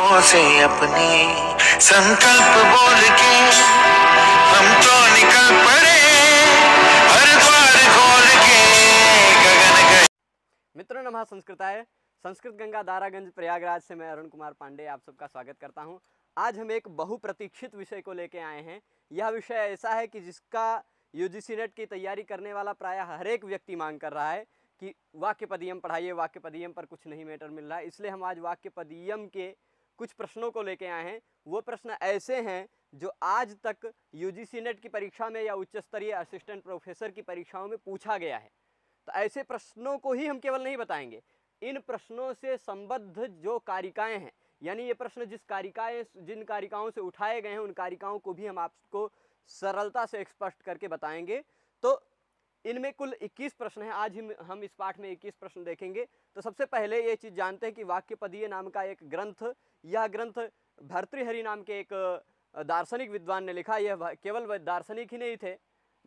आंखों से अपनी संकल्प बोल के हम तो निकल पड़े हर द्वार खोल के गगन का। मित्रों नमः संस्कृताय। संस्कृत गंगा दारागंज प्रयागराज से मैं अरुण कुमार पांडे आप सबका स्वागत करता हूं। आज हम एक बहुप्रतीक्षित विषय को लेके आए हैं। यह विषय ऐसा है कि जिसका यूजीसी नेट की तैयारी करने वाला प्रायः हर एक व्यक्ति मांग कर रहा है कि वाक्यपदीयम पढ़ाइए, वाक्यपदीयम पर कुछ नहीं मैटर मिल रहा है। इसलिए हम आज वाक्यपदीयम के कुछ प्रश्नों को लेके आए हैं। वो प्रश्न ऐसे हैं जो आज तक यूजीसी नेट की परीक्षा में या उच्च स्तरीय असिस्टेंट प्रोफेसर की परीक्षाओं में पूछा गया है। तो ऐसे प्रश्नों को ही हम केवल नहीं बताएंगे, इन प्रश्नों से संबद्ध जो कारिकाएं हैं, यानी ये प्रश्न जिन कारिकाओं से उठाए गए हैं उन कारिकाओं को भी हम आपको सरलता से स्पष्ट करके बताएंगे। तो इनमें कुल 21 प्रश्न हैं। आज हम इस पाठ में 21 प्रश्न देखेंगे। तो सबसे पहले ये चीज जानते हैं कि वाक्यपदीय नाम का एक ग्रंथ, यह ग्रंथ भर्तृहरि नाम के एक दार्शनिक विद्वान ने लिखा। यह केवल दार्शनिक ही नहीं थे,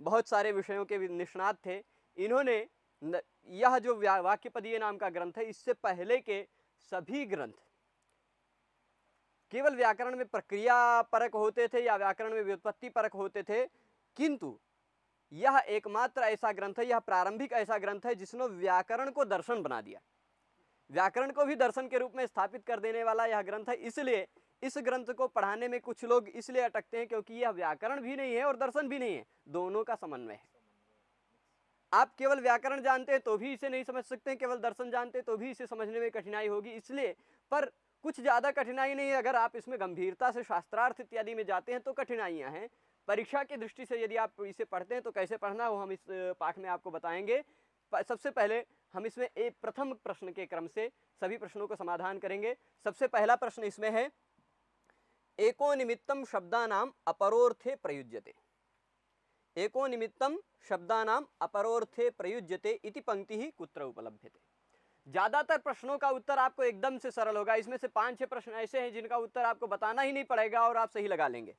बहुत सारे विषयों के निष्णात थे। इन्होंने यह जो वाक्यपदीय नाम का ग्रंथ है, इससे पहले के सभी ग्रंथ केवल व्याकरण में प्रक्रिया परक होते थे या व्याकरण में व्युत्पत्ति परक होते थे, किंतु यह एकमात्र ऐसा ग्रंथ है, यह प्रारंभिक ऐसा ग्रंथ है जिसने व्याकरण को दर्शन बना दिया। व्याकरण को भी दर्शन के रूप में स्थापित कर देने वाला यह ग्रंथ है। इसलिए इस ग्रंथ को पढ़ाने में कुछ लोग इसलिए अटकते हैं क्योंकि यह व्याकरण भी नहीं है और दर्शन भी नहीं है, दोनों का समन्वय है। आप केवल व्याकरण जानते हैं तो भी इसे नहीं समझ सकते, केवल दर्शन जानते हैं तो भी इसे समझने में कठिनाई होगी। इसलिए पर कुछ ज्यादा कठिनाई नहीं है। अगर आप इसमें गंभीरता से शास्त्रार्थ इत्यादि में जाते हैं तो कठिनाइयां हैं। परीक्षा की दृष्टि से यदि आप इसे पढ़ते हैं तो कैसे पढ़ना वो हम इस पाठ में आपको बताएंगे। सबसे पहले हम इसमें एक प्रथम प्रश्न के क्रम से सभी प्रश्नों को समाधान करेंगे। सबसे पहला प्रश्न इसमें है, एको निमित्तम शब्दानाम अपरोर्थे प्रयुज्यते। एको निमित्तम शब्दानाम अपरोर्थे प्रयुज्यते इति पंक्ति ही कुत्र उपलभ्यते। ज्यादातर प्रश्नों का उत्तर आपको एकदम से सरल होगा। इसमें से 5-6 प्रश्न ऐसे हैं जिनका उत्तर आपको बताना ही नहीं पड़ेगा और आप सही लगा लेंगे।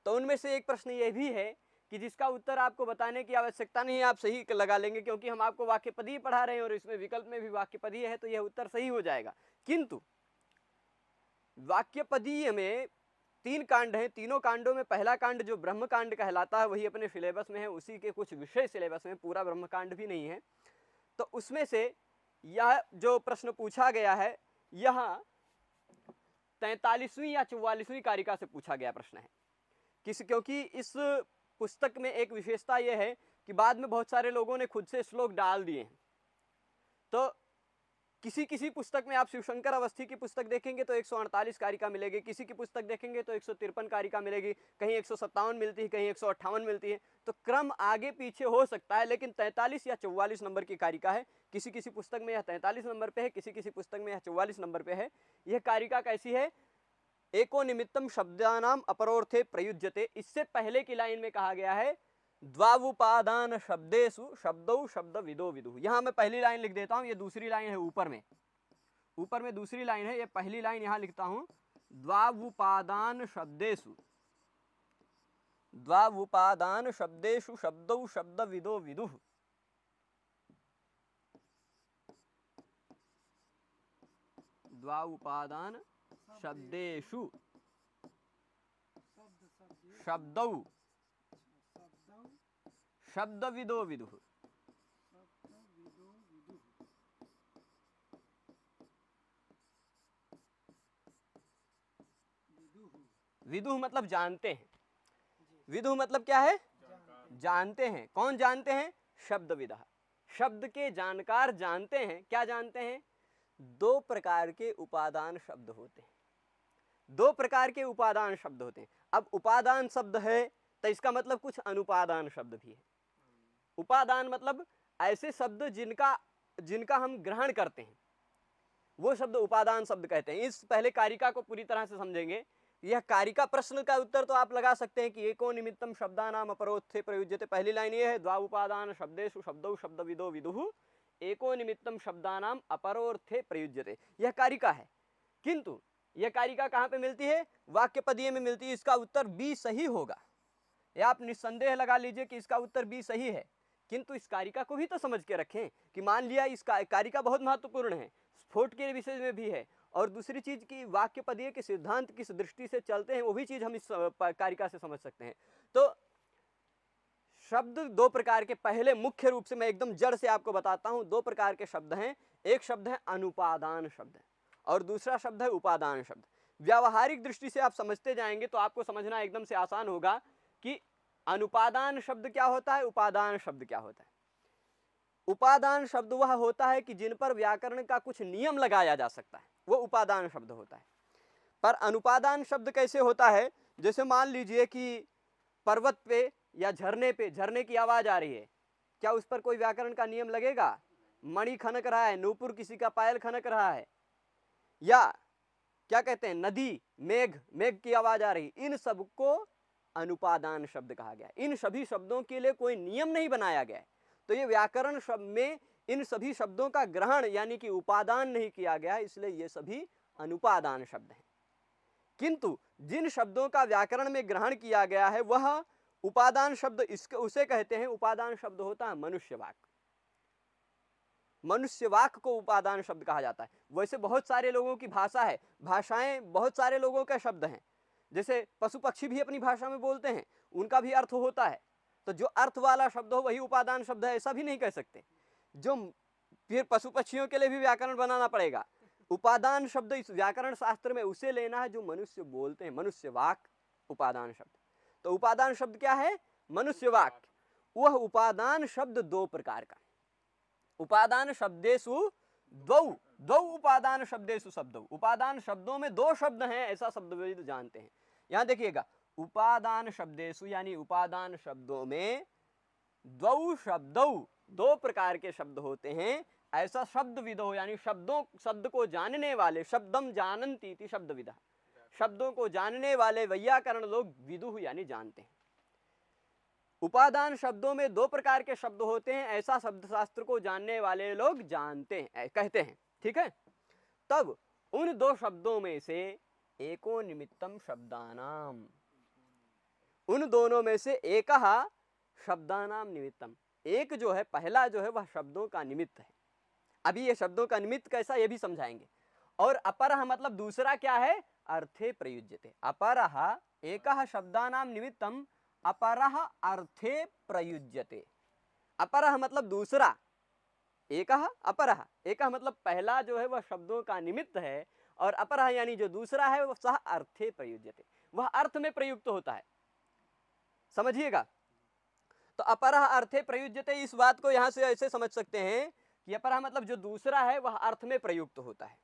तो उनमें से एक प्रश्न यह भी है कि जिसका उत्तर आपको बताने की आवश्यकता नहीं है, आप सही लगा लेंगे, क्योंकि हम आपको वाक्यपदीय पढ़ा रहे हैं और इसमें विकल्प में भी वाक्यपदीय है, तो यह उत्तर सही हो जाएगा। किंतु वाक्यपदीय में 3 कांड हैं। तीनों कांडों में पहला कांड जो ब्रह्म कांड कहलाता है वही अपने सिलेबस में है, उसी के कुछ विषय सिलेबस में, पूरा ब्रह्म कांड भी नहीं है। तो उसमें से यह जो प्रश्न पूछा गया है, यह 43वीं या 44वीं कारिका से पूछा गया प्रश्न है। क्योंकि इस पुस्तक में एक विशेषता यह है कि बाद में बहुत सारे लोगों ने खुद से श्लोक डाल दिए हैं। तो किसी पुस्तक में आप शिवशंकर अवस्थी की पुस्तक देखेंगे तो 148 कारिका मिलेगी, किसी की पुस्तक देखेंगे तो 153 कारिका मिलेगी, कहीं 157 मिलती है, कहीं 158 मिलती है। तो क्रम आगे पीछे हो सकता है, लेकिन 43 या 44 नंबर की कारिका है। किसी पुस्तक में यह 43 नंबर पे है, किसी पुस्तक में यह 44 नंबर पे है। यह कारिका कैसी है? एको निमित्तम शब्दानाम अपरोर्थे प्रयुज्यते। इससे पहले की लाइन में कहा गया है, द्वावुपादान शब्देषु शब्दौ शब्द विदो विदुः। यहां मैं पहली लाइन लिख देता हूं, ये दूसरी लाइन है ऊपर में दूसरी लाइन है, ये पहली लाइन यहां लिखता हूं, द्वावुपादान शब्देषु शब्दौ शब्द विदो विदुः। द्वावुपादान शब्देषु शब्दौ शब्द विदो विदुः। विदुः मतलब जानते हैं। विदुः मतलब क्या है? जानते हैं। कौन जानते हैं? शब्द विदः। शब्द के जानकार जानते हैं। क्या जानते हैं? 2 प्रकार के उपादान शब्द होते हैं। 2 प्रकार के उपादान शब्द होते हैं। अब उपादान शब्द है तो इसका मतलब कुछ अनुपादान शब्द भी है। उपादान मतलब ऐसे शब्द जिनका हम ग्रहण करते हैं, वो शब्द उपादान शब्द कहते हैं। इस पहले कारिका को पूरी तरह से समझेंगे। यह कारिका प्रश्न का उत्तर तो आप लगा सकते हैं कि एको निमित्तम शब्दानाम अपरोर्थे प्रयुज्यते। पहली लाइन ये है, द्वाउपादान शब्देषु शब्दौ शब्द विदो विदुः एको निमित्तम शब्दानाम अपरोर्थे प्रयुज्यते। यह कारिका है। किंतु यह कारिका कहां पे मिलती है? वाक्यपदीय में मिलती है। इसका उत्तर बी सही होगा। या आप निस्संदेह लगा लीजिए कि इसका उत्तर बी सही है। किंतु इस कारिका को भी तो समझ के रखें कि मान लिया इस कारिका बहुत महत्वपूर्ण है, स्फोट के विषय में भी है और दूसरी चीज की वाक्य पदीय के सिद्धांत किस दृष्टि से चलते हैं वो भी चीज हम इस कारिका से समझ सकते हैं। तो शब्द दो प्रकार के, पहले मुख्य रूप से मैं एकदम जड़ से आपको बताता हूं, दो प्रकार के शब्द हैं। एक शब्द है अनुपादान शब्द और दूसरा शब्द है उपादान शब्द। व्यावहारिक दृष्टि से आप समझते जाएंगे तो आपको समझना एकदम से आसान होगा कि अनुपादान शब्द क्या होता है, उपादान शब्द क्या होता है। उपादान शब्द वह होता है कि जिन पर व्याकरण का कुछ नियम लगाया जा सकता है, वो उपादान शब्द होता है। पर अनुपादान शब्द कैसे होता है, जैसे मान लीजिए कि पर्वत पे या झरने पे झरने की आवाज आ रही है, क्या उस पर कोई व्याकरण का नियम लगेगा? मणि खनक रहा है, नूपुर किसी का पायल खनक रहा है, या क्या कहते हैं नदी, मेघ की आवाज आ रही, इन सबको अनुपादान शब्द कहा गया। इन सभी शब्दों के लिए कोई नियम नहीं बनाया गया है, तो ये व्याकरण शब्द में इन सभी शब्दों का ग्रहण यानी कि उपादान नहीं किया गया है, इसलिए ये सभी अनुपादान शब्द हैं। किंतु जिन शब्दों का व्याकरण में ग्रहण किया गया है वह उपादान शब्द, इसके उसे कहते हैं, उपादान शब्द होता है मनुष्यवाक। मनुष्यवाक को उपादान शब्द कहा जाता है। वैसे बहुत सारे लोगों की भाषा है, भाषाएं बहुत सारे लोगों के शब्द हैं, जैसे पशु पक्षी भी अपनी भाषा में बोलते हैं, उनका भी अर्थ होता है। तो जो अर्थ वाला शब्द हो वही उपादान शब्द है ऐसा भी नहीं कह सकते, जो फिर पशु पक्षियों के लिए भी व्याकरण बनाना पड़ेगा। उपादान शब्द इस व्याकरण शास्त्र में उसे लेना है जो मनुष्य बोलते हैं, मनुष्यवाक उपादान शब्द। तो उपादान शब्द क्या है? मनुष्यवाक। वह उपादान शब्द दो प्रकार का, उपादान शब्देषु द्वौ उपादान शब्देषु शब्दौ। उपादान शब्दों में दो शब्द हैं ऐसा शब्दविद जानते हैं। यहां देखिएगा, उपादान शब्देषु यानी उपादान शब्दों में द्वौ शब्दौ, दो प्रकार के शब्द होते हैं ऐसा शब्दविदो यानी शब्द को जानने वाले, शब्दम जानन्ति इति शब्दविदः, शब्दों को जानने वाले वैयाकरण लोग विदुः यानी जानते हैं। उपादान शब्दों में दो प्रकार के शब्द होते हैं ऐसा शब्द शास्त्र को जानने वाले लोग जानते हैं, कहते हैं, ठीक है। तब उन दो शब्दों में से एको निमित्तम शब्दानाम, उन दोनों में से एक शब्दानाम निमित्तम, एक जो है पहला जो है वह शब्दों का निमित्त है। अभी ये शब्दों का निमित्त कैसा ये भी समझाएंगे। और अपरः मतलब दूसरा क्या है? अर्थे प्रयुज्यते। अपरः एकः शब्दानाम निमित्तम अपरः अर्थे प्रयुज्यते। अपरः मतलब दूसरा, एकः अपरः, एकः मतलब पहला जो है वह शब्दों का निमित्त है, और अपरः यानी जो दूसरा है वह सह अर्थे प्रयुज्यते, वह अर्थ में प्रयुक्त होता है। समझिएगा, तो अपरः अर्थे प्रयुज्यते, इस बात को यहां से ऐसे समझ सकते हैं कि अपरः मतलब जो दूसरा है वह अर्थ में प्रयुक्त होता है।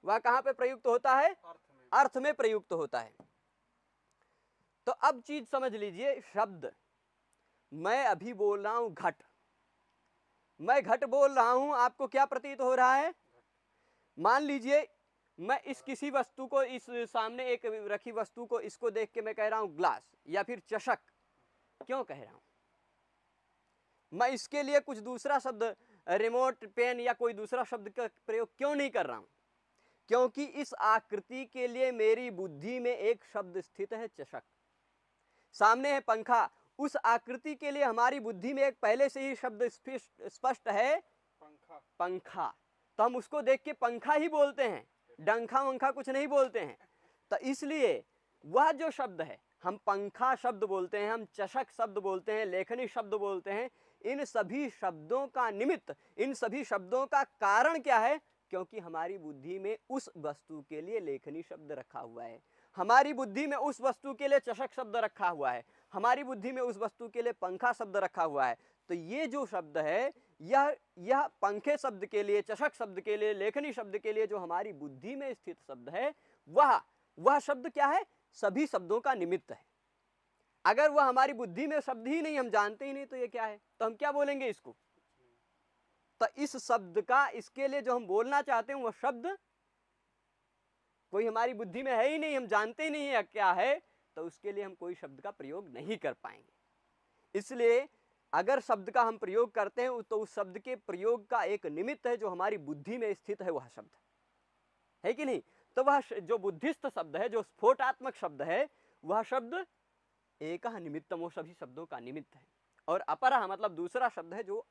वह कहां पे प्रयुक्त होता है? अर्थ में प्रयुक्त होता है। तो अब चीज समझ लीजिए, शब्द, मैं अभी बोल रहा हूं घट, मैं घट बोल रहा हूं, आपको क्या प्रतीत हो रहा है? मान लीजिए मैं इस किसी वस्तु को, इस सामने एक रखी वस्तु को, इसको देख के मैं कह रहा हूं ग्लास या फिर चषक। क्यों कह रहा हूं? मैं इसके लिए कुछ दूसरा शब्द, रिमोट, पेन या कोई दूसरा शब्द का प्रयोग क्यों नहीं कर रहा हूं? क्योंकि इस आकृति के लिए मेरी बुद्धि में एक शब्द स्थित है, चषक। सामने है पंखा, उस आकृति के लिए हमारी बुद्धि में एक पहले से ही शब्द स्पष्ट है, पंखा। तो हम उसको देख के पंखा ही बोलते हैं, डंखा वंखा कुछ नहीं बोलते हैं। तो इसलिए वह जो शब्द है, हम पंखा शब्द बोलते हैं, हम चषक शब्द बोलते हैं, लेखनी शब्द बोलते हैं, इन सभी शब्दों का निमित्त, इन सभी शब्दों का कारण क्या है? क्योंकि हमारी बुद्धि में उस वस्तु के लिए लेखनी शब्द रखा हुआ है, हमारी बुद्धि में उस वस्तु के लिए चषक शब्द रखा हुआ है, हमारी बुद्धि में उस वस्तु के लिए पंखा शब्द रखा हुआ है। तो ये जो शब्द है, यह पंखे शब्द के लिए, चषक शब्द के लिए, लेखनी शब्द के लिए जो हमारी बुद्धि में स्थित शब्द है, वह शब्द क्या है? सभी शब्दों का निमित्त है। अगर वह हमारी बुद्धि में शब्द ही नहीं, हम जानते ही नहीं, तो ये क्या है? तो हम क्या बोलेंगे इसको? तो इस शब्द का, इसके लिए जो हम बोलना चाहते हैं वह शब्द कोई हमारी बुद्धि में है ही नहीं, हम जानते ही नहीं है क्या है, तो उसके लिए हम कोई शब्द का प्रयोग नहीं कर पाएंगे। इसलिए अगर शब्द का हम प्रयोग करते हैं तो उस शब्द के प्रयोग का एक निमित्त है जो हमारी बुद्धि में स्थित है, वह शब्द है कि नहीं? तो वह जो बुद्धिस्थ शब्द है, जो स्फोटात्मक शब्द है, वह शब्द एकः निमित्तम, वो सभी शब्दों का निमित्त है। और अपरः मतलब दूसरा शब्द है जो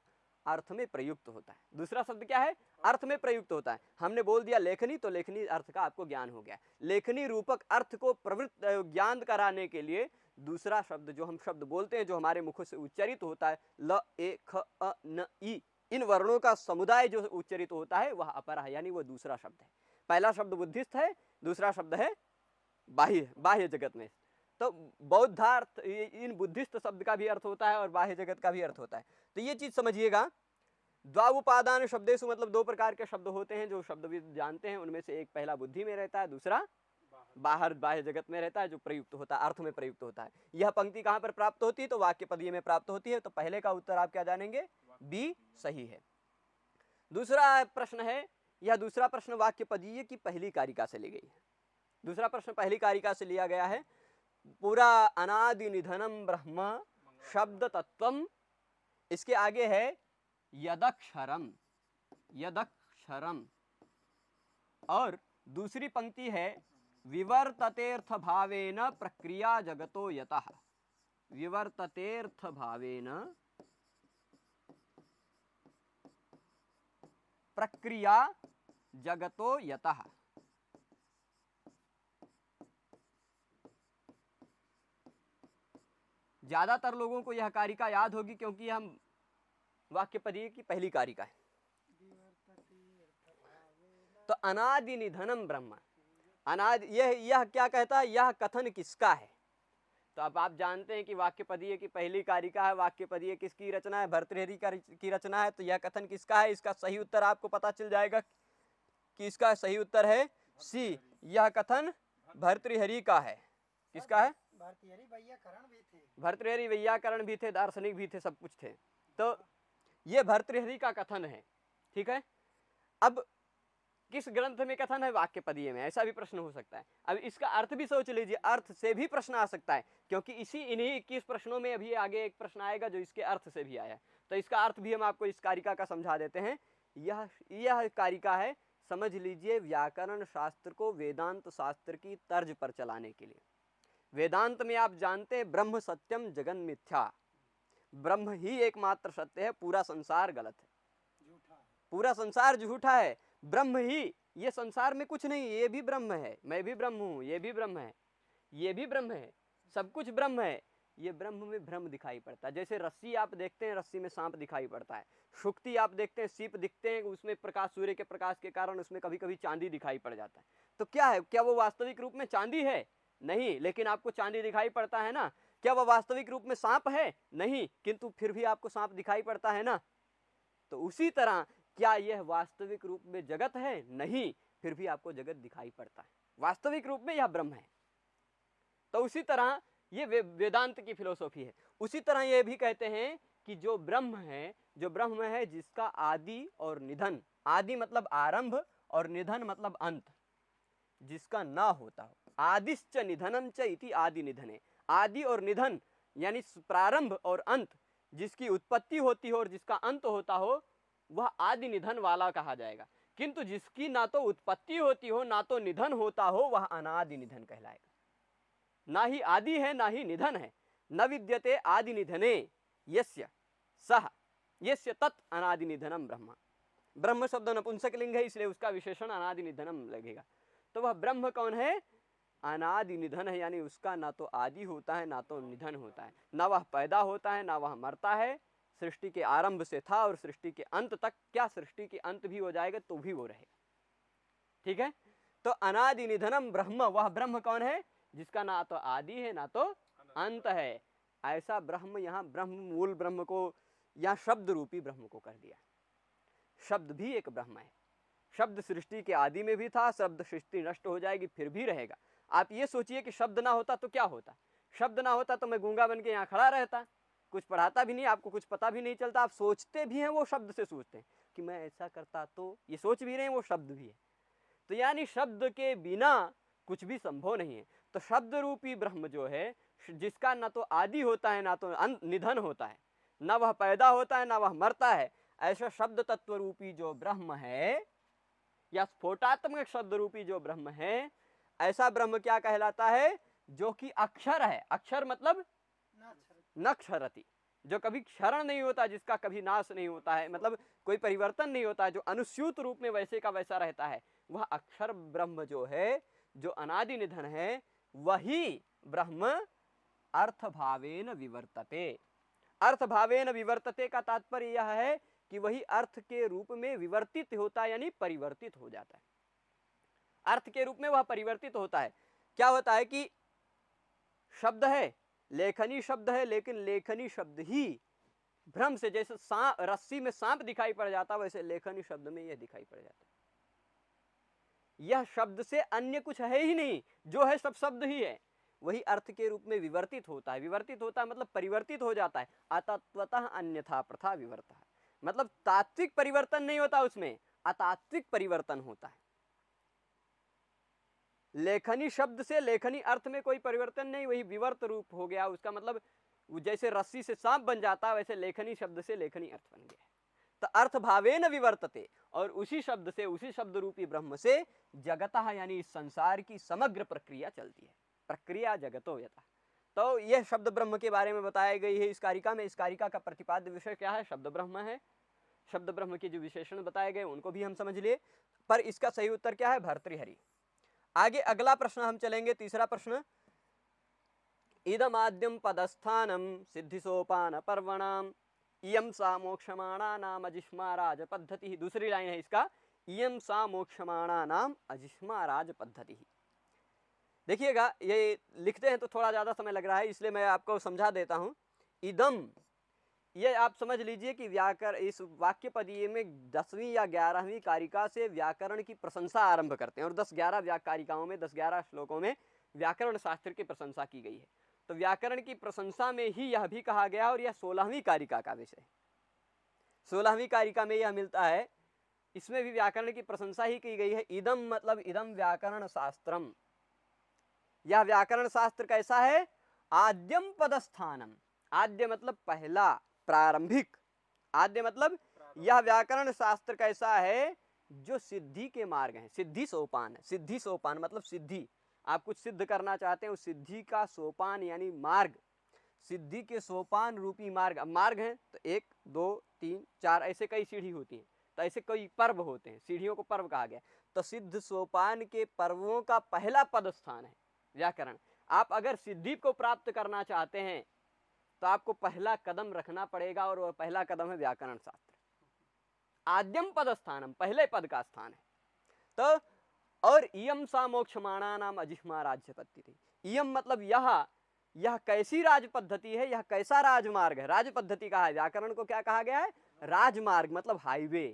अर्थ में प्रयुक्त होता है। दूसरा शब्द क्या है? अर्थ में प्रयुक्त होता है। हमने बोल दिया लेखनी, तो लेखनी अर्थ का आपको ज्ञान हो गया। लेखनी रूपक अर्थ को प्रवृत्त ज्ञान कराने के लिए दूसरा शब्द जो हम शब्द बोलते हैं, जो हमारे मुखों से उच्चारित होता है, ल ए ख अ न ई, इन वर्णों का समुदाय जो उच्चारित होता है वह अपर है, यानी वह दूसरा शब्द है। पहला शब्द बुद्धिस्ट है, दूसरा शब्द है बाह्य, बाह्य जगत में। तो बौद्धार्थ, इन बुद्धिस्ट शब्द का भी अर्थ होता है और बाह्य जगत का भी अर्थ होता है। तो ये चीज समझिएगा। द्वाउपादान शब्देषु मतलब दो प्रकार के शब्द होते हैं जो शब्द भी जानते हैं। उनमें से एक पहला बुद्धि में रहता है, दूसरा बाहर बाह्य जगत में रहता है, जो प्रयुक्त होता है, अर्थ में प्रयुक्त होता है। यह पंक्ति कहाँ पर प्राप्त होती है? तो वाक्य पदीय में प्राप्त होती है। तो पहले का उत्तर आप क्या जानेंगे? बी सही है। दूसरा प्रश्न है, यह दूसरा प्रश्न वाक्य पदीय की पहली कारिका से ली गई है। दूसरा प्रश्न पहली कारिका से लिया गया है। पूरा अनादि निधनम ब्रह्म शब्द तत्वम, इसके आगे है यदक्षरम, यदक्षरम, और दूसरी पंक्ति है विवर्ततेर्थ भावेन प्रक्रिया जगतो यतः, विवर्ततेर्थ भावेन प्रक्रिया जगतो यतः। ज्यादातर लोगों को यह कारिका याद होगी क्योंकि हम वाक्य पदीय की पहली कारिका है। तो अनादि निधनम ब्रह्म, अनादि, यह क्या कहता है? यह कथन किसका है? तो अब आप जानते हैं कि वाक्य पदीय की पहली कारिका है। वाक्य पदीय किसकी रचना है? भर्तृहरि की रचना है। तो यह कथन किसका है? इसका सही उत्तर आपको पता चल जाएगा कि इसका सही उत्तर है सी, यह कथन भर्तृहरि का है। किसका है? भर्तृहरि वैयाकरण भी थे, भर्तृहरि वैयाकरण भी थे, दार्शनिक भी थे, सब कुछ थे। तो ये भर्तृहरि का कथन है। ठीक है। अब किस ग्रंथ में कथन है? वाक्य पदीय में। ऐसा भी प्रश्न हो सकता है। अब इसका अर्थ भी सोच लीजिए, अर्थ से भी प्रश्न आ सकता है, क्योंकि इन्हीं 21 प्रश्नों में अभी आगे एक प्रश्न आएगा जो इसके अर्थ से भी आया है। तो इसका अर्थ भी हम आपको इस कारिका का समझा देते हैं। यह कारिका है, समझ लीजिए, व्याकरण शास्त्र को वेदांत शास्त्र की तर्ज पर चलाने के लिए। वेदांत में आप जानते हैं ब्रह्म सत्यम जगन मिथ्या, ब्रह्म ही एकमात्र सत्य है, पूरा संसार गलत है, झूठा है, पूरा संसार झूठा है। ब्रह्म ही, ये संसार में कुछ नहीं, ये भी ब्रह्म है, मैं भी ब्रह्म हूँ, ये भी ब्रह्म है, ये भी ब्रह्म है, सब कुछ ब्रह्म है। ये ब्रह्म में भ्रम दिखाई पड़ता है। जैसे रस्सी आप देखते हैं, रस्सी में सांप दिखाई पड़ता है। शुक्ति आप देखते हैं, सीप दिखते हैं, उसमें प्रकाश, सूर्य के प्रकाश के कारण उसमें कभी कभी चांदी दिखाई पड़ जाता है। तो क्या है? क्या वो वास्तविक रूप में चांदी है? नहीं, लेकिन आपको चांदी दिखाई पड़ता है ना। क्या वह वास्तविक रूप में सांप है? नहीं, किंतु फिर भी आपको सांप दिखाई पड़ता है ना। तो उसी तरह क्या यह वास्तविक रूप में जगत है? नहीं, फिर भी आपको जगत दिखाई पड़ता है, वास्तविक रूप में यह ब्रह्म है। तो उसी तरह ये वेदांत की फिलोसॉफी है। उसी तरह ये भी कहते हैं कि जो ब्रह्म है, जो ब्रह्म है जिसका आदि और निधन, आदि मतलब आरंभ और निधन मतलब अंत, जिसका ना होता हो। आदिश्च निधनम च इति आदि निधने, आदि और निधन यानी प्रारंभ और अंत, जिसकी उत्पत्ति होती हो और जिसका अंत होता हो, वह आदि निधन वाला कहा जाएगा। किंतु जिसकी ना तो उत्पत्ति होती हो ना तो निधन होता हो, वह अनादि निधन कहलाएगा। ना ही आदि है ना ही निधन है। न विद्यते आदि निधने यस्य सह यस्य तत् अनादि निधनम ब्रह्म। ब्रह्म शब्द नपुंसक लिंग है, इसलिए उसका विशेषण अनादि निधनम लगेगा। तो वह ब्रह्म कौन है? अनादि निधन है, यानी उसका ना तो आदि होता है ना तो निधन होता है, ना वह पैदा होता है ना वह मरता है। सृष्टि के आरंभ से था और सृष्टि के अंत तक, क्या सृष्टि के अंत भी हो जाएगा तो भी वो रहेगा। ठीक है। तो अनादि निधनम ब्रह्म, वह ब्रह्म कौन है? जिसका ना तो आदि है ना तो अंत है। ऐसा ब्रह्म, यहाँ ब्रह्म, मूल ब्रह्म को या शब्द रूपी ब्रह्म को कर दिया। शब्द भी एक ब्रह्म है। शब्द सृष्टि के आदि में भी था, शब्द सृष्टि नष्ट हो जाएगी फिर भी रहेगा। आप ये सोचिए कि शब्द ना होता तो क्या होता? शब्द ना होता तो मैं गूंगा बन के यहाँ खड़ा रहता, कुछ पढ़ाता भी नहीं, आपको कुछ पता भी नहीं चलता। आप सोचते भी हैं, वो शब्द से सोचते हैं कि मैं ऐसा करता तो, ये सोच भी रहे हैं, वो शब्द भी है। तो यानी शब्द के बिना कुछ भी संभव नहीं है। तो शब्द रूपी ब्रह्म जो है, जिसका ना तो आदि होता है ना तो निधन होता है, ना वह पैदा होता है ना वह मरता है, ऐसा शब्द तत्व रूपी जो ब्रह्म है, या स्फोटात्मक शब्द रूपी जो ब्रह्म है, ऐसा ब्रह्म क्या कहलाता है? जो कि अक्षर है। अक्षर मतलब नक्षरति, जो कभी क्षरण नहीं होता, जिसका कभी नाश नहीं होता है, मतलब कोई परिवर्तन नहीं होता है, जो अनुस्यूत रूप में वैसे का वैसा रहता है, वह अक्षर ब्रह्म जो है, जो अनादि निधन है, वही ब्रह्म अर्थभावेन विवर्तते। अर्थभावेन विवर्तते का तात्पर्य यह है कि वही अर्थ के रूप में विवर्तित होता है, यानी परिवर्तित हो जाता है। अर्थ के रूप में वह परिवर्तित होता है। क्या होता है कि शब्द है, लेखनी शब्द है, लेकिन लेखनी शब्द ही भ्रम से, जैसे रस्सी में सांप दिखाई पड़ जाता, वैसे लेखनी शब्द में यह दिखाई पड़ जाता है। यह शब्द से अन्य कुछ है ही नहीं, जो है सब शब्द ही है, वही अर्थ के रूप में विवर्तित होता है। विवर्तित होता है मतलब परिवर्तित हो जाता है। अतत्वतः अन्यथा प्रथा विवर्तः, मतलब तात्विक परिवर्तन नहीं होता उसमें, अतात्विक परिवर्तन होता है। लेखनी शब्द से लेखनी अर्थ में कोई परिवर्तन नहीं, वही विवर्त रूप हो गया उसका, मतलब जैसे रस्सी से सांप बन जाता है, वैसे लेखनी शब्द से लेखनी अर्थ बन गया। तो अर्थ भावेन विवर्तते, और उसी शब्द से, उसी शब्द रूपी ब्रह्म से जगतः यानी इस संसार की समग्र प्रक्रिया चलती है। प्रक्रिया जगतो यथा। तो यह शब्द ब्रह्म के बारे में बताई गई है इस कारिका में। इस कारिका का प्रतिपाद्य विषय क्या है? शब्द ब्रह्म है। शब्द ब्रह्म के जो विशेषण बताए गए उनको भी हम समझ लिए, पर इसका सही उत्तर क्या है? भर्तृहरि। आगे अगला प्रश्न हम चलेंगे, तीसरा प्रश्न। इदमाद्यम पदस्थानम सिद्धि सोपान पर्वणाम इयम सा मोक्षमाणा नाम अजिष्माराज पद्धति। दूसरी लाइन है इसका, इयम सा मोक्षमाणा नाम अजिष्माराज पद्धति। देखिएगा, ये लिखते हैं तो थोड़ा ज़्यादा समय लग रहा है, इसलिए मैं आपको समझा देता हूँ। इदम, ये आप समझ लीजिए कि व्याकरण, इस वाक्य पदीय में 10वीं या 11वीं कारिका से व्याकरण की प्रशंसा आरंभ करते हैं, और 10-11 कारिकाओं में, 10-11 श्लोकों में व्याकरण शास्त्र की प्रशंसा की गई है। तो व्याकरण की प्रशंसा में ही यह भी कहा गया, और यह 16वीं कारिका का विषय, 16वीं कारिका में यह मिलता है, इसमें भी व्याकरण की प्रशंसा ही की गई है। इदम मतलब इदम व्याकरण शास्त्रम, यह व्याकरण शास्त्र कैसा है? आद्यम पदस्थानम, आद्य मतलब पहला, प्रारंभिक। आद्य मतलब यह व्याकरण शास्त्र कैसा है? जो सिद्धि के मार्ग हैं, सिद्धि सोपान। सिद्धि सोपान मतलब सिद्धि, आप कुछ सिद्ध करना चाहते हैं, उस सिद्धि का सोपान यानी मार्ग, सिद्धि के सोपान रूपी मार्ग। अब मार्ग है तो 1 2 3 4 ऐसे कई सीढ़ी होती हैं, तो ऐसे कई पर्व होते हैं, सीढ़ियों को पर्व कहा गया। तो सिद्ध सोपान के पर्वों का पहला पद स्थान है व्याकरण। आप अगर सिद्धि को प्राप्त करना चाहते हैं तो आपको पहला कदम रखना पड़ेगा, और वह पहला कदम है व्याकरण शास्त्र। आद्यम पद स्थानम, पहले पद का स्थान है। तो और इयम सा मोक्षमाणा नाम अजिह्मा राज्य पद्धति। इयम मतलब यह कैसी राज पद्धति है, यह कैसा राजमार्ग है? राज पद्धति कहा है। व्याकरण को क्या कहा गया है? राजमार्ग मतलब हाईवे।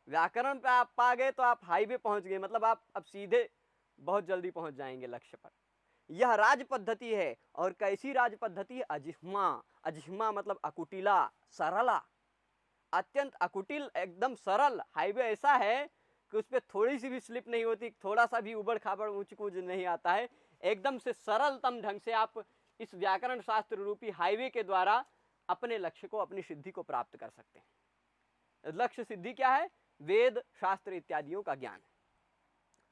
व्याकरण पे आप पा गए तो आप हाईवे पहुंच गए, मतलब आप अब सीधे बहुत जल्दी पहुंच जाएंगे लक्ष्य पर। यह राज पद्धति है, और कैसी राज पद्धति है? अजिह्मा। अजिह्मा मतलब अकुटिला, सरला, अत्यंत अकुटिल, एकदम सरल। हाईवे ऐसा है कि उस पर थोड़ी सी भी स्लिप नहीं होती, थोड़ा सा भी उबड़ खाबड़ ऊंच कूच नहीं आता है, एकदम से सरलतम ढंग से आप इस व्याकरण शास्त्र रूपी हाईवे के द्वारा अपने लक्ष्य को, अपनी सिद्धि को प्राप्त कर सकते हैं। लक्ष्य सिद्धि क्या है? वेद शास्त्र इत्यादियों का ज्ञान।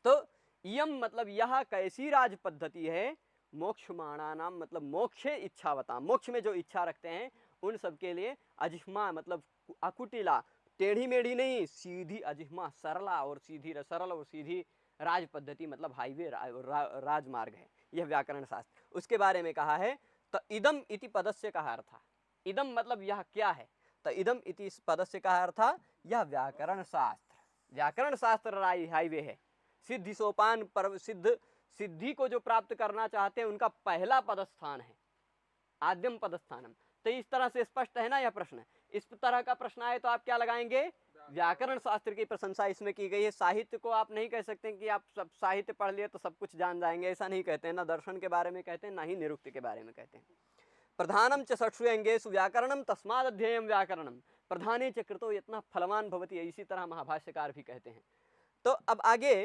तो इयम मतलब यह कैसी राज पद्धति है? मोक्षमाणा नाम मतलब मोक्षे इच्छावता, मोक्ष में जो इच्छा रखते हैं उन सब के लिए। अजिह्मा मतलब अकुटिला, टेढ़ी मेढ़ी नहीं, सीधी अजिह्मा, सरला और सीधी, सरल और सीधी राज पद्धति मतलब हाईवे, राजमार्ग है यह व्याकरण शास्त्र। उसके बारे में कहा है। तो इदम इति पदस्य कहा अर्थ। इदम मतलब यह क्या है? तो इदम इति पदस्य कहा अर्थ, यह व्याकरण शास्त्र, व्याकरण शास्त्र हाईवे है। सिद्धि सोपान पर सिद्धि को जो प्राप्त करना चाहते हैं उनका पहला पदस्थान है, आद्यम पदस्थानम। तो इस तरह से स्पष्ट है ना यह प्रश्न? इस तरह का प्रश्न आए तो आप क्या लगाएंगे? व्याकरण शास्त्र की प्रशंसा इसमें की गई है। साहित्य को आप नहीं कह सकते कि आप सब साहित्य पढ़ लिए तो सब कुछ जान जाएंगे, ऐसा नहीं कहते हैं। ना दर्शन के बारे में कहते हैं, ना ही निरुक्ति के बारे में कहते हैं। प्रधानम च षट्सु अंगेषु व्याकरणम तस्माद् अध्येयं व्याकरणम प्रधाने च कृतो यत्नः फलवान भवति, इसी तरह महाभाष्यकार भी कहते हैं। तो अब आगे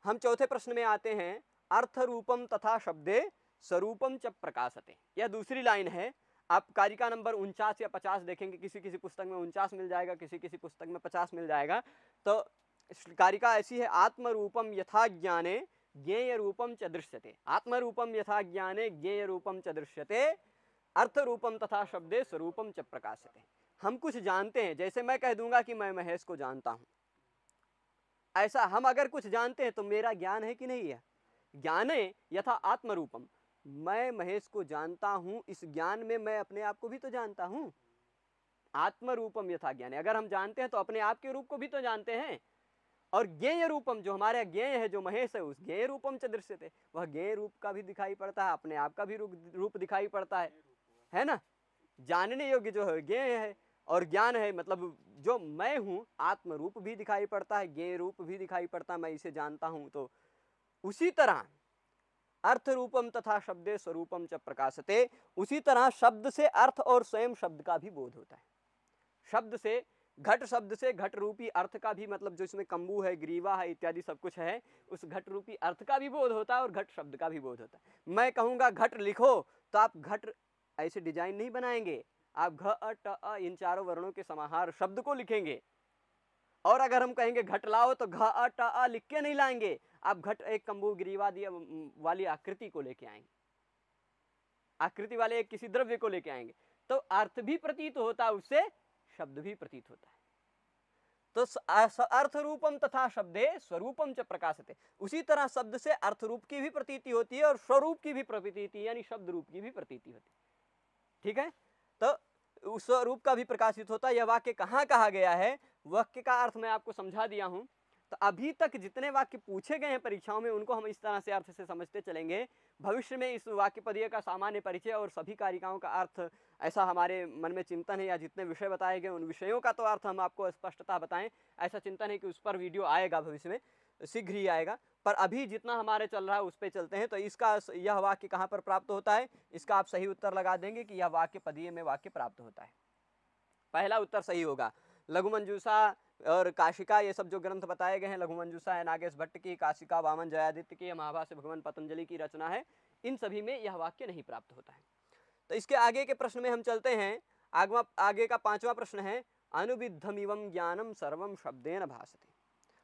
हम चौथे प्रश्न में आते हैं। अर्थ रूपम तथा शब्दे स्वरूपम च प्रकाशते, यह दूसरी लाइन है। आप कारिका नंबर 49 या 50 देखेंगे, किसी किसी पुस्तक में 49 मिल जाएगा, किसी किसी पुस्तक में 50 मिल जाएगा। तो कारिका ऐसी है, आत्म रूपम यथा ज्ञाने ज्ञेय रूपम च दृश्यते। आत्म रूपम यथा ज्ञाने ज्ञेय रूपम च दृश्यते अर्थ रूपम तथा शब्दे स्वरूपम च प्रकाशते। हम कुछ जानते हैं, जैसे मैं कह दूंगा कि मैं महेश को जानता हूं, ऐसा हम अगर कुछ जानते हैं तो मेरा ज्ञान है कि नहीं है? ज्ञाने यथा आत्मरूपम, मैं महेश को जानता हूं, इस ज्ञान में मैं अपने आप को भी तो जानता हूं। आत्मरूपम यथा ज्ञाने, अगर हम जानते हैं तो अपने आप के रूप को भी तो जानते हैं। और ज्ञेय रूपम, जो हमारे ज्ञेय है, जो महेश है, उस ज्ञेय रूपम च दृश्यते, वह ज्ञेय रूप का भी दिखाई पड़ता है, अपने आप का भी रूप दिखाई पड़ता है ना। जानने योग्य जो है ज्ञेय है, और ज्ञान है मतलब जो मैं हूं, आत्म रूप भी दिखाई पड़ता है, ज्ञेय रूप भी दिखाई पड़ता है, मैं इसे जानता हूं। तो उसी तरह अर्थ रूपम तथा शब्दे स्वरूपम च प्रकाशते, उसी तरह शब्द से अर्थ और स्वयं शब्द का भी बोध होता है। शब्द से घट रूपी अर्थ का भी, मतलब जो इसमें कंबू है, ग्रीवा है, इत्यादि सब कुछ है, उस घट रूपी अर्थ का भी बोध होता है और घट शब्द का भी बोध होता है। मैं कहूंगा घट लिखो तो आप घट ऐसे डिजाइन नहीं बनाएंगे, आप घ अ ट अ इन चारों वर्णों के समाहार शब्द को लिखेंगे। और अगर हम कहेंगे घट लाओ तो घ अ ट अ लिख के नहीं लाएंगे, आप घट एक कंबू ग्रीवा वाली आकृति को लेके आएंगे, आकृति वाले एक किसी द्रव्य को लेके आएंगे, तो अर्थ भी प्रतीत होता है, उससे शब्द भी प्रतीत होता है। तो अर्थ रूपम तथा शब्दे स्वरूपम च प्रकाशते, उसी तरह शब्द से अर्थ रूप की भी प्रतीति होती है और स्वरूप की भी प्रतीति, यानी शब्द रूप की भी प्रतीति होती है। ठीक है, तो उस स्वरूप का भी प्रकाशित होता है। यह वाक्य कहाँ कहा गया है, वाक्य का अर्थ मैं आपको समझा दिया हूं। तो अभी तक जितने वाक्य पूछे गए हैं परीक्षाओं में, उनको हम इस तरह से अर्थ से समझते चलेंगे। भविष्य में इस वाक्य पदीय का सामान्य परिचय और सभी कारिकाओं का अर्थ ऐसा हमारे मन में चिंतन है, या जितने विषय बताए गए उन विषयों का तो अर्थ हम आपको स्पष्टता बताएं, ऐसा चिंतन है कि उस पर वीडियो आएगा, भविष्य में शीघ्र ही आएगा। पर अभी जितना हमारे चल रहा है उस पर चलते हैं। तो इसका यह वाक्य कहाँ पर प्राप्त होता है, इसका आप सही उत्तर लगा देंगे कि यह वाक्य पदीय में वाक्य प्राप्त होता है। पहला उत्तर सही होगा। लघु मंजूषा और काशिका, ये सब जो ग्रंथ बताए गए हैं, लघु मंजूषा है नागेश भट्ट की, काशिका वामन जयादित्य की, महाभाष्य भगवान पतंजलि की रचना है, इन सभी में यह वाक्य नहीं प्राप्त होता है। तो इसके आगे के प्रश्न में हम चलते हैं। आगे का 5वां प्रश्न है, अनुविद्धमिवं ज्ञानम सर्वम शब्देन भासते।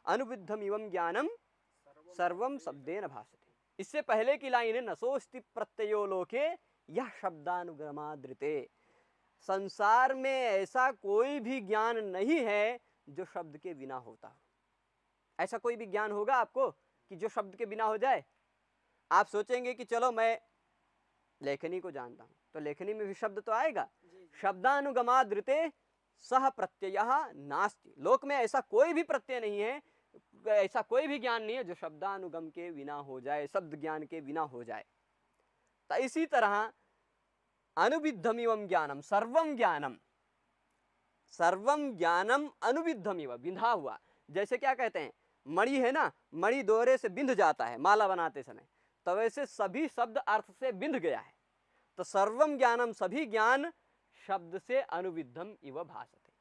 अनुविद्धमिवं ज्ञानम सर्वम शब्देन भासते, इससे पहले की लाइन है, नसोस्ति प्रत्ययो लोके यह शब्दानुगमादृते। संसार में ऐसा कोई भी ज्ञान नहीं है जो शब्द के बिना होता हो। ऐसा कोई भी ज्ञान होगा आपको कि जो शब्द के बिना हो जाए? आप सोचेंगे कि चलो मैं लेखनी को जानता हूं, तो लेखनी में भी शब्द तो आएगा। शब्दानुगमादृते सह प्रत्ययः नास्ति, लोक में ऐसा कोई भी प्रत्यय नहीं है, ऐसा कोई भी ज्ञान नहीं है जो शब्दानुगम के बिना हो जाए, शब्द ज्ञान के बिना हो जाए। तो इसी तरह अनुविद्धमिवं ज्ञानम सर्वम ज्ञानम, सर्वम ज्ञानम अनुविद्धमिव, बिंधा हुआ। जैसे क्या कहते हैं, मणि है ना, मणि दोहरे से बिंध जाता है माला बनाते समय, तो वैसे सभी शब्द अर्थ से बिंध गया है। तो सर्वम ज्ञानम, सभी ज्ञान शब्द से अनुविद्धम इव भासते।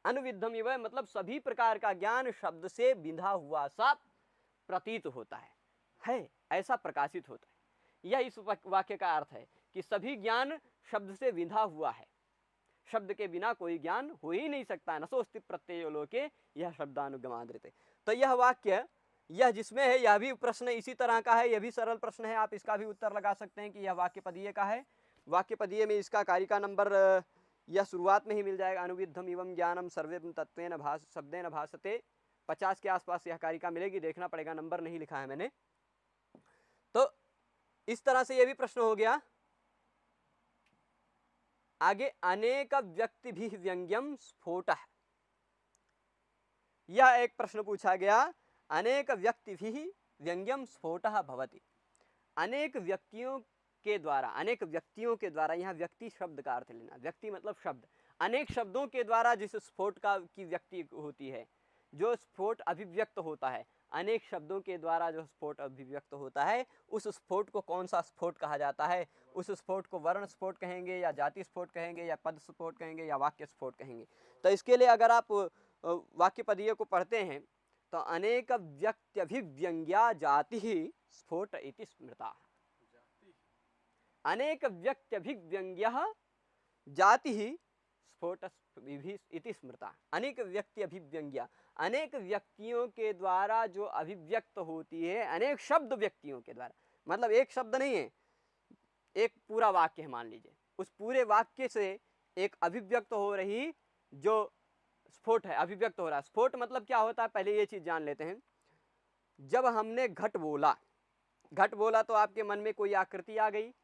अनुविद्धम इव मतलब सभी प्रकार का ज्ञान शब्द से बिंधा हुआ सा प्रतीत होता है, ऐसा प्रकाशित होता है। यह इस वाक्य का अर्थ है कि सभी ज्ञान शब्द से बिंधा हुआ है, शब्द के बिना कोई ज्ञान हो ही नहीं सकता। नसोस्ति प्रत्ययो लोके यह शब्दानुगमादृते। तो यह वाक्य, यह जिसमें है, यह भी प्रश्न इसी तरह का है, यह भी सरल प्रश्न है, आप इसका भी उत्तर लगा सकते हैं कि यह वाक्य पदीय का है। वाक्य पदीय में इसका कारिका नंबर यह शुरुआत में ही मिल जाएगा, अनुविद्धम इवं ज्ञानम सर्वेम तत्वेन शब्देन भासते, 50 के आसपास यह कारिका मिलेगी, देखना पड़ेगा, नंबर नहीं लिखा है मैंने। तो इस तरह से यह भी प्रश्न हो गया। आगे, अनेक व्यक्ति भी व्यंग्यम स्फोटः, यह एक प्रश्न पूछा गया, अनेक व्यक्ति भी व्यंग्यम स्फोटः भवति। अनेक व्यक्तियों के द्वारा, अनेक व्यक्तियों के द्वारा, यहाँ व्यक्ति शब्द का अर्थ लेना, व्यक्ति मतलब शब्द, अनेक शब्दों के द्वारा जिस स्फोट की व्यक्ति होती है, जो स्फोट अभिव्यक्त होता है, अनेक शब्दों के द्वारा जो स्फोट अभिव्यक्त होता है, उस स्फोट को कौन सा स्फोट कहा जाता है? उस स्फोट को वर्ण स्फोट कहेंगे, या जाति स्फोट कहेंगे, या पद स्फोट कहेंगे, या वाक्य स्फोट कहेंगे। तो इसके लिए अगर आप वाक्य पदीय को पढ़ते हैं तो अनेक व्यक्त्यभिव्यंग्या जाति स्फोट इति स्मृता, अनेक व्यक्त्यभिव्यंग्यः जाति स्फोट इति स्मृता। अनेक व्यक्ति अभिव्यंग्या, अनेक व्यक्तियों के द्वारा जो अभिव्यक्त होती है, अनेक शब्द व्यक्तियों के द्वारा, मतलब एक शब्द नहीं है, एक पूरा वाक्य है मान लीजिए, उस पूरे वाक्य से एक अभिव्यक्त हो रही जो स्फोट है, अभिव्यक्त हो रहा है। स्फोट मतलब क्या होता है, पहले ये चीज जान लेते हैं। जब हमने घट बोला, घट बोला तो आपके मन में कोई आकृति आ गई,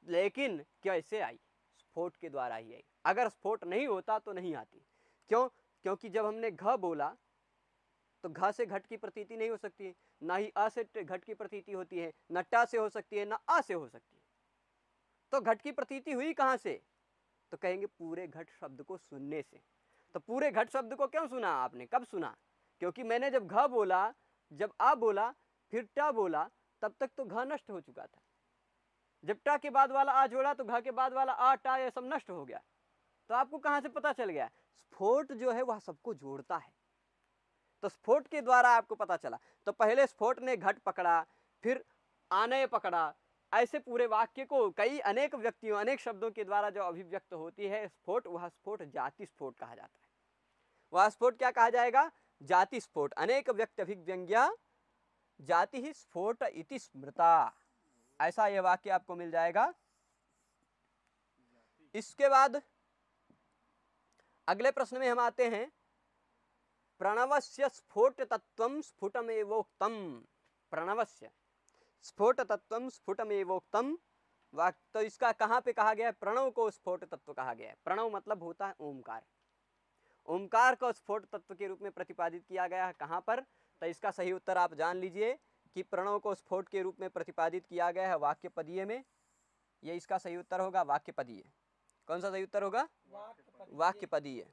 लेकिन कैसे आई? स्फोट के द्वारा ही आई। अगर स्फोट नहीं होता तो नहीं आती। क्यों? क्योंकि जब हमने घ बोला तो घ से घट की प्रतीति नहीं हो सकती है, ना ही अ से घट की प्रतीति होती है, न ट से हो सकती है, न आ से हो सकती है। तो घट की प्रतीति हुई कहां से? तो कहेंगे पूरे घट शब्द को सुनने से। तो पूरे घट शब्द को क्यों सुना आपने, कब सुना? क्योंकि मैंने जब घ बोला, जब आ बोला, फिर ट बोला, तब तक तो घ नष्ट हो चुका था। जब ट के बाद वाला आ जोड़ा तो घ के बाद वाला आ टा ये सब नष्ट हो गया। तो आपको कहां से पता चल गया? स्फोट जो है वह सबको जोड़ता है। तो स्फोट के द्वारा आपको पता चला। तो पहले स्फोट ने घट पकड़ा, फिर आने पकड़ा, ऐसे पूरे वाक्य को कई अनेक व्यक्तियों, अनेक शब्दों के द्वारा जो अभिव्यक्त होती है स्फोट, वह स्फोट जाति स्फोट कहा जाता है। वह स्फोट क्या कहा जाएगा? जाति स्फोट। अनेक व्यक्ति अभिव्यंग्या जाति ही स्फोट इति स्मृता, ऐसा यह वाक्य आपको मिल जाएगा। इसके बाद अगले प्रश्न में हम आते हैं, प्रणवस्य स्फोट तत्वं स्फुटमेवोक्तम। प्रणवस्य स्फोट तत्वं स्फुटमेवोक्तम तो इसका कहां पे कहा गया है? प्रणव को स्फोट तत्व कहा गया है। प्रणव मतलब होता है ओमकार। ओमकार को स्फोट तत्व के रूप में प्रतिपादित किया गया है। कहां पर? तो इसका सही उत्तर आप जान लीजिए कि प्रणव को स्फोट के रूप में प्रतिपादित किया गया है वाक्यपदीय में। ये इसका सही उत्तर होगा, वाक्यपदीय। कौन सा सही उत्तर होगा? वाक्यपदीय।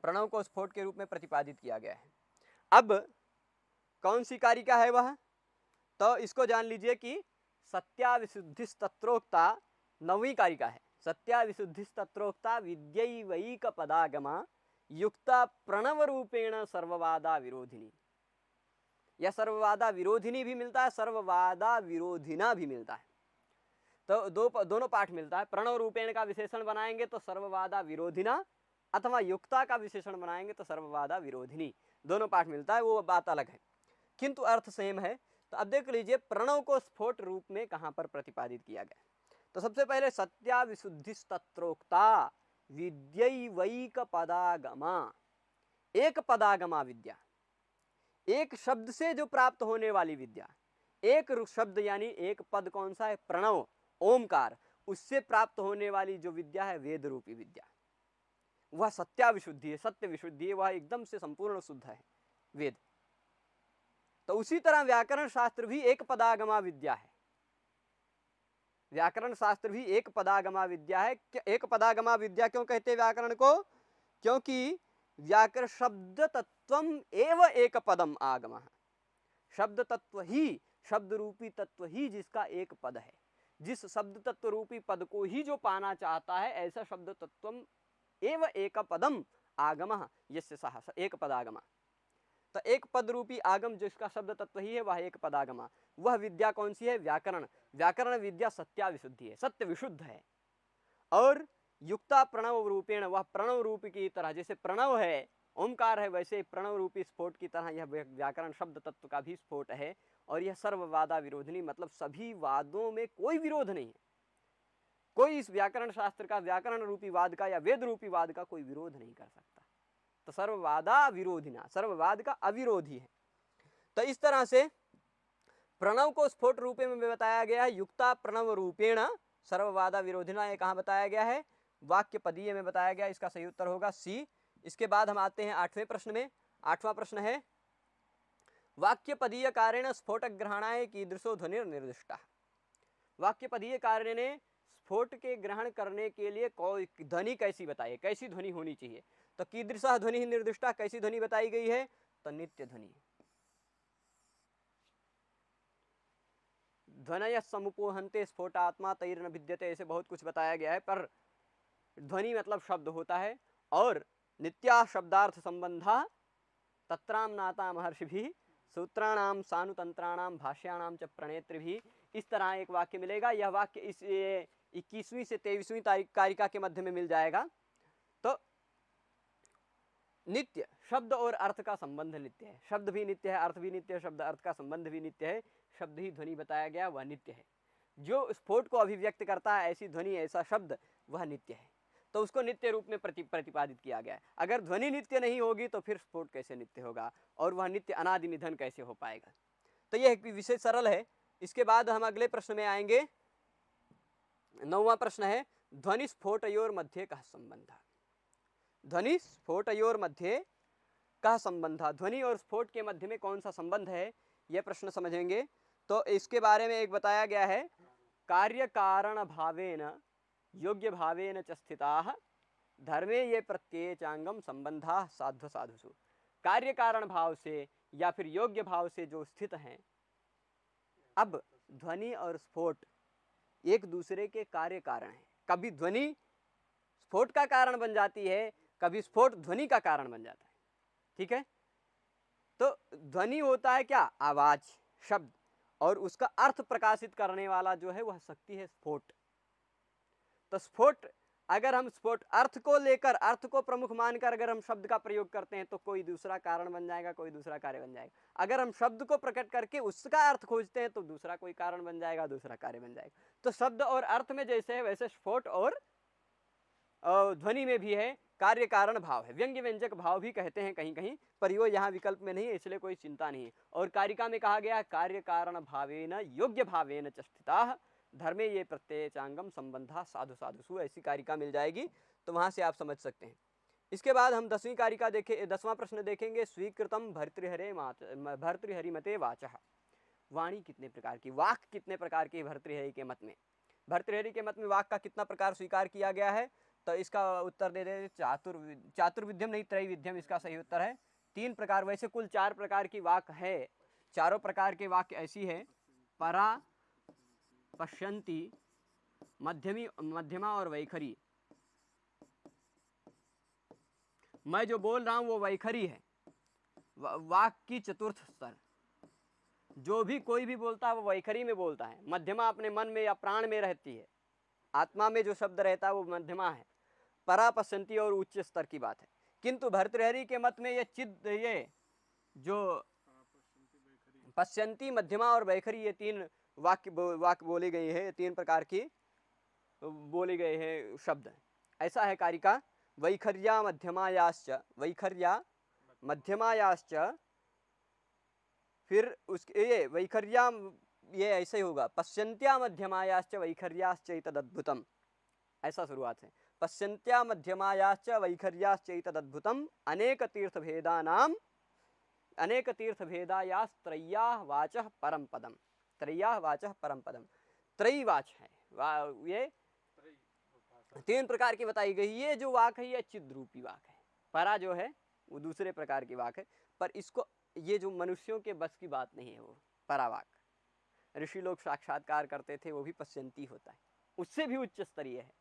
प्रणव को स्फोट के रूप में प्रतिपादित किया गया है। अब कौन सी कारिका है वह? तो इसको जान लीजिए कि सत्याविशुद्धिस्तत्रोक्ता 9वीं कारिका है। सत्याविशुद्धिस्तत्रोक्ता विद्यैवैक पदागमा युक्ता प्रणव रूपेण सर्ववादा विरोधिनी। यह सर्ववादा विरोधिनी भी मिलता है, सर्ववादा विरोधिना भी मिलता है। तो दोनों पाठ मिलता है। प्रणव रूपेण का विशेषण बनाएंगे तो सर्ववादा विरोधिना, अथवा युक्ता का विशेषण बनाएंगे तो सर्ववादा विरोधिनी। दोनों पाठ मिलता है, वो बात अलग है, किंतु अर्थ सेम है। तो अब देख लीजिए प्रणव को स्फोट रूप में कहां पर प्रतिपादित किया गया। तो सबसे पहले सत्याविशुद्धिस्तत्रोक्ता विद्यैवैक पदागमा। एक पदागमा विद्या, एक शब्द से जो प्राप्त होने वाली विद्या। एक शब्द यानी एक पद कौन सा है? प्रणव, ओमकार। उससे प्राप्त होने वाली जो विद्या है वेद रूपी विद्या, वह सत्याविशुद्धि है, सत्य विशुद्धि है, वह एकदम से संपूर्ण शुद्ध है वेद। तो उसी तरह व्याकरण शास्त्र भी एक पदागमा विद्या है। व्याकरण शास्त्र भी एक पदागमा विद्या है। एक पदागमा विद्या क्यों कहते हैं व्याकरण को? क्योंकि व्याकरण शब्द तत्वम एव एक पदम आगम। शब्द तत्व ही, शब्द रूपी तत्व ही जिसका एक पद है। जिस शब्द तत्व रूपी पद को ही जो पाना चाहता है, ऐसा शब्द तत्वम एव एक पदम आगम यस्य सह एक पदागमा। तो एक पद रूपी आगम जिसका शब्द तत्व ही है वह एक पदागमा। वह विद्या कौन सी है? व्याकरण। व्याकरण विद्या सत्याविशुद्धि है, सत्य विशुद्ध है। और युक्ता प्रणव रूपेण, वह प्रणव रूप की तरह, जैसे प्रणव है, ओमकार है, वैसे प्रणव रूपी स्फोट की तरह यह व्याकरण शब्द तत्व का भी स्फोट है। और यह सर्ववादा विरोधिनी, मतलब सभी वादों में कोई विरोध नहीं है। कोई इस व्याकरण शास्त्र का, व्याकरण रूपी वाद का या वेद रूपी वाद का कोई विरोध नहीं कर सकता। तो सर्ववादा विरोधिना, सर्ववाद का अविरोधी है। तो इस तरह से प्रणव को स्फोट रूपे में बताया गया है, युक्ता प्रणव रूपेण सर्ववादा विरोधिना। ये कहाँ बताया गया है? वाक्य पदीय में बताया गया। इसका सही उत्तर होगा सी। इसके बाद हम आते हैं 8वें प्रश्न में। 8वां प्रश्न है, वाक्य पदीय कारेण स्फोट ग्रहणाय कीदृशो ध्वनि निर्दिष्टा। वाक्य पदीय कार्य ने स्फोट के ग्रहण करने के लिए ध्वनि कैसी बताई, कैसी ध्वनि होनी चाहिए। तो कीदृशा ध्वनि निर्दिष्टा, कैसी ध्वनि बताई गई है? तो नित्य ध्वनि। ध्वनय समुपोहन्ते स्फोटात्मा तैर्न भिद्यते, ऐसे बहुत कुछ बताया गया है। पर ध्वनि मतलब शब्द होता है। और नित्या शब्दार्थ संबंधा तत्राम नाता महर्षिभिः सूत्राणाम सानुतंत्राणाम भाष्याणाम च प्रणेत्रिभिः। इस तरह एक वाक्य मिलेगा। यह वाक्य इस 21वीं से 23वीं कारिका के मध्य में मिल जाएगा। तो नित्य, शब्द और अर्थ का संबंध नित्य है। शब्द भी नित्य है, अर्थ भी नित्य है, शब्द अर्थ का संबंध भी नित्य है। शब्द ही ध्वनि बताया गया, वह नित्य है। जो स्फोट को अभिव्यक्त करता है, ऐसी ध्वनि ऐसा शब्द, वह नित्य है। तो उसको नित्य रूप में प्रतिपादित किया गया है। अगर ध्वनि नित्य नहीं होगी तो फिर स्फोट कैसे नित्य होगा और वह नित्य अनादि निधन कैसे हो पाएगा। तो यह विषय सरल है। इसके बाद हम अगले प्रश्न में आएंगे। 9वां प्रश्न है ध्वनि स्फोटयोर मध्ये कः संबंध। ध्वनि स्फोटयोर मध्ये कः संबंध, ध्वनि और स्फोट के मध्य में कौन सा संबंध है, यह प्रश्न समझेंगे। तो इसके बारे में एक बताया गया है, कार्य कारण भावेन योग्य भावेन च स्थिताः धर्मे ये प्रत्यय चांगम संबंधा साध्व साधुषु। कार्य कारण भाव से या फिर योग्य भाव से जो स्थित हैं। अब ध्वनि और स्फोट एक दूसरे के कार्य कारण हैं। कभी ध्वनि स्फोट का कारण बन जाती है, कभी स्फोट ध्वनि का कारण बन जाता है। ठीक है, तो ध्वनि होता है क्या, आवाज, शब्द, और उसका अर्थ प्रकाशित करने वाला जो है वह शक्ति है स्फोट। तो स्फोट, अगर हम स्फोट अर्थ को लेकर, अर्थ को प्रमुख मानकर अगर हम शब्द का प्रयोग करते हैं तो कोई दूसरा कारण बन जाएगा, कोई दूसरा कार्य बन जाएगा। अगर हम शब्द को प्रकट करके उसका अर्थ खोजते हैं तो दूसरा कोई कारण बन जाएगा, दूसरा कार्य बन जाएगा। तो शब्द और अर्थ में जैसे है वैसे स्फोट और ध्वनि में भी है कार्य कारण भाव है। व्यंग्य व्यंजक भाव भी कहते हैं कहीं कहीं, पर यो यहाँ विकल्प में नहीं है, इसलिए कोई चिंता नहीं है। और कारिका में कहा गया कार्य कारण भावेन योग्य भावेन च स्थिताः धर्मे ये प्रत्यय चांगम संबंधा साधु साधुषु, ऐसी कारिका मिल जाएगी, तो वहां से आप समझ सकते हैं। इसके बाद हम 10वीं कारिका देखें, 10वां प्रश्न देखेंगे। स्वीकृतम भर्तृहरि मते वाचः। वाणी कितने प्रकार की, वाक कितने प्रकार की भर्तृहरि के मत में। भर्तृहरि के मत में वाक का कितना प्रकार स्वीकार किया गया है, तो इसका उत्तर दे दे चातुर्विध्यम नहीं त्रैविध्यम, इसका सही उत्तर है 3 प्रकार। वैसे कुल 4 प्रकार की वाक है। चारों प्रकार के वाक्य ऐसी है, परा, पश्यंती, मध्यमा और वैखरी। मैं जो बोल रहा हूं वो वैखरी है, वाक की चतुर्थ स्तर। जो भी कोई भी बोलता है वो वैखरी में बोलता है। मध्यमा अपने मन में या प्राण में रहती है, आत्मा में जो शब्द रहता है वो मध्यमा है। परा, पश्यंती और उच्च स्तर की बात है। किंतु भर्तृहरि के मत में ये जो पश्यंती, मध्यमा और वैखरी, ये 3 वाक्य बोले गए हैं, 3 प्रकार की बोले गए हैं शब्द। ऐसा है कारिका। वैखर्या मध्यमायाश्च, वैखर्या मध्यमायाश्च, फिर उसके ये वैखर्या, ये ऐसे ही होगा, पश्यंत्या मध्यमायाश्च वैखर्याश्चैतदद्भुतम्, ऐसा शुरुआत है। पश्यंत्या मध्यमायाश्च वैखर्याश्चैतदद्भुतम् अनेक तीर्थभेदायास्त्रय्याः वाचः परम पदम। त्रय्याः वाचः परम पदम, त्रयी वाच है। ये 3 प्रकार की बताई गई। ये जो वाक है ये चिद रूपी वाक है। परा जो है वो दूसरे प्रकार की वाक है, पर इसको ये जो मनुष्यों के बस की बात नहीं है, वो परावाक। ऋषि लोग साक्षात्कार करते थे, वो भी पश्यंती होता है, उससे भी उच्च स्तरीय है।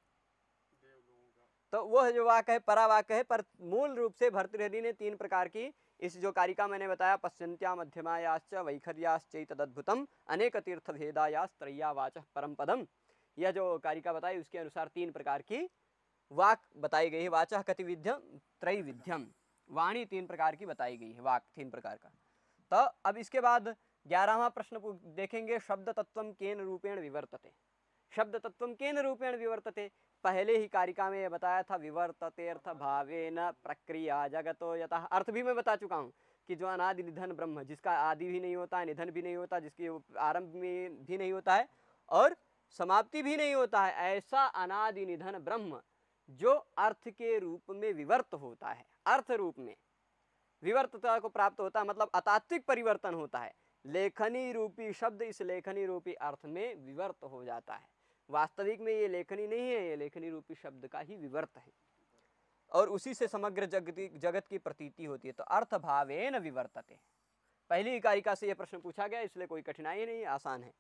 तो वह जो वाक है परावाक है। पर मूल रूप से भर्तृहरि ने 3 प्रकार की, इस जो कारिका मैंने बताया, पश्यंत्या मध्यमायाश्च वैखर्याश्चैतदद्भुतम् अनेक तीर्थभेदायास्त्रय्या वाचः परम पदम, यह जो कारिका बताई उसके अनुसार 3 प्रकार की वाक बताई गई है। वाचः कतिविध्यम त्रैविध्यम, वाणी 3 प्रकार की बताई गई है, वाक 3 प्रकार का। तो अब इसके बाद 11वां प्रश्न देखेंगे। शब्द तत्वम केन रूपेण विवर्तते। शब्द तत्वम केन रूपेण विवर्तते, पहले ही कारिका में यह बताया था, विवर्तते अर्थ भावेन प्रक्रिया जगतो यतः। अर्थ भी मैं बता चुका हूँ कि जो अनादि निधन ब्रह्म, जिसका आदि भी नहीं होता है, निधन भी नहीं होता, जिसकी आरंभ में भी नहीं होता है और समाप्ति भी नहीं होता है, ऐसा अनादि निधन ब्रह्म जो अर्थ के रूप में विवर्त होता है, अर्थ रूप में विवर्तता को प्राप्त होता है, मतलब अतात्विक परिवर्तन होता है। लेखनी रूपी शब्द इस लेखनी रूपी अर्थ में विवर्त हो जाता है। वास्तविक में ये लेखनी नहीं है, ये लेखनी रूपी शब्द का ही विवर्त है, और उसी से समग्र जगत की प्रतीति होती है। तो अर्थ भावेन विवर्तते, पहली कारिका से यह प्रश्न पूछा गया, इसलिए कोई कठिनाई नहीं, आसान है।